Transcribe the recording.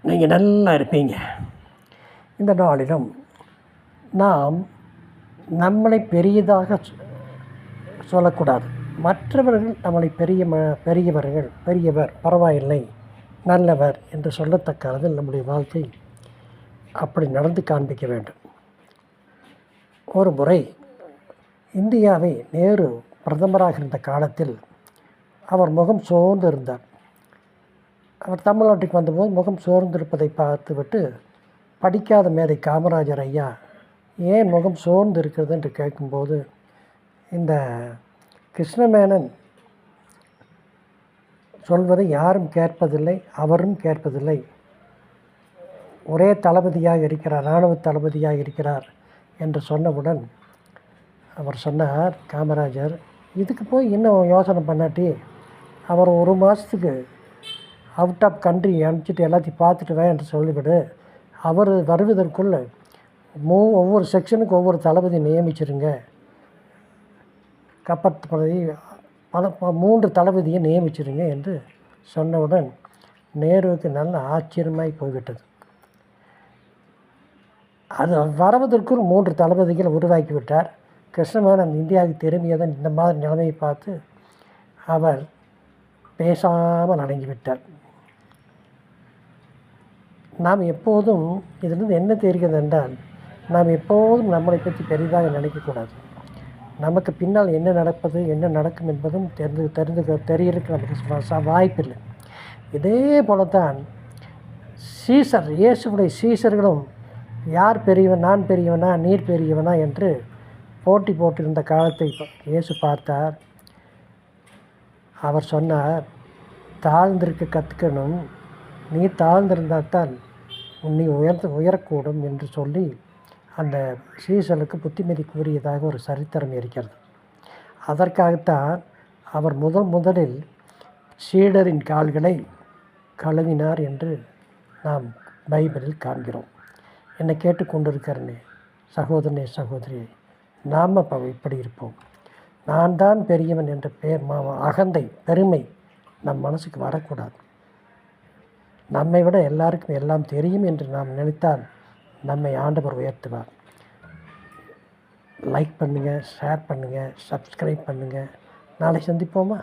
நீங்கள் நல்லா இருப்பீங்க. இந்த நாளிலும் நாம் நம்மளை பெரியதாக சொல்லக்கூடாது. மற்றவர்கள் நம்மளை பெரியவர்கள், பெரியவர், பரவாயில்லை, நல்லவர் என்று சொல்லத்தக்க அளவில் நம்முடைய வாழ்க்கை அப்படி நடந்து காண்பிக்க வேண்டும். ஒரு முறை இந்தியாவை நேரு பிரதமராக இருந்த காலத்தில் அவர் முகம் சோர்ந்து இருந்தார். அவர் தமிழ்நாட்டுக்கு வந்தபோது முகம் சோர்ந்திருப்பதை பார்த்துவிட்டு படிக்காத மேதை காமராஜர் ஐயா ஏன் முகம் சோர்ந்து இருக்கிறது என்று கேட்கும்போது, இந்த கிருஷ்ணமேனன் சொல்வதை யாரும் கேட்பதில்லை, அவரும் கேட்பதில்லை, ஒரே தளபதியாக இருக்கிறார், இராணுவ தளபதியாக இருக்கிறார் என்று சொன்னவுடன் அவர் சொன்னார், காமராஜர், இதுக்கு போய் இன்னும் யோசனை பண்ணாட்டி அவர் ஒரு மாதத்துக்கு அவுட் ஆஃப் கண்ட்ரி அனுப்பிச்சிட்டு எல்லாத்தையும் பார்த்துட்டு வே என்று சொல்லிவிடு. அவர் வருவதற்குள்ளே ஒவ்வொரு செக்ஷனுக்கு ஒவ்வொரு தளபதி நியமிச்சிருங்க, கப்பற்படை 3 தளபதியை நியமிச்சிருங்க என்று சொன்னவுடன் நேருவுக்கு நல்ல ஆச்சரியமாய் போய்விட்டது. அது வருவதற்குள் 3 தளபதிகள் உருவாக்கிவிட்டார். கிருஷ்ணமேனன் இந்தியாவுக்கு திரும்பியதன் இந்த மாதிரி நிலைமையை பார்த்து அவர் பேசாமல் அடங்கிவிட்டார். நாம் எப்போதும் இதிலிருந்து என்ன தெரிகிறது என்றால், நாம் எப்போதும் நம்மளை பற்றி பெரிதாக நினைக்கக்கூடாது. நமக்கு பின்னால் என்ன நடப்பது, என்ன நடக்கும் என்பதும் தெரியறதுக்கு நமக்கு வாய்ப்பில்லை. இதே போலத்தான் இயேசுடைய சீசர்களும் யார் பெரியவன், நான் பெரியவனா, நீர் பெரியவனா என்று போட்டி போட்டிருந்த காலத்தை இயேசு பார்த்தார். அவர் சொன்னார், தாழ்ந்திருக்க கற்றுக்கணும், நீ தாழ்ந்திருந்தால் தான் நீ உயரக்கூடும் என்று சொல்லி அந்த சீசலுக்கு புத்திமதி கூறியதாக ஒரு சரித்திரம் இருக்கிறது. அதற்காகத்தான் அவர் முதலில் சீடரின் கால்களை கழுவினார் என்று நாம் பைபிளில் காண்கிறோம். என்னை கேட்டுக்கொண்டிருக்கிறனே சகோதரனே, சகோதரியை, நாம் இப்படி இருப்போம். நான் தான் பெரியவன் என்ற அகந்தை, பெருமை நம் மனசுக்கு வரக்கூடாது. நம்மை விட எல்லாருக்கும் எல்லாம் தெரியும் என்று நாம் நினைத்தால் நம்மை ஆண்டவர் உயர்த்துவார். லைக் பண்ணுங்கள், ஷேர் பண்ணுங்கள், சப்ஸ்கிரைப் பண்ணுங்கள். நாளை சந்திப்போமா?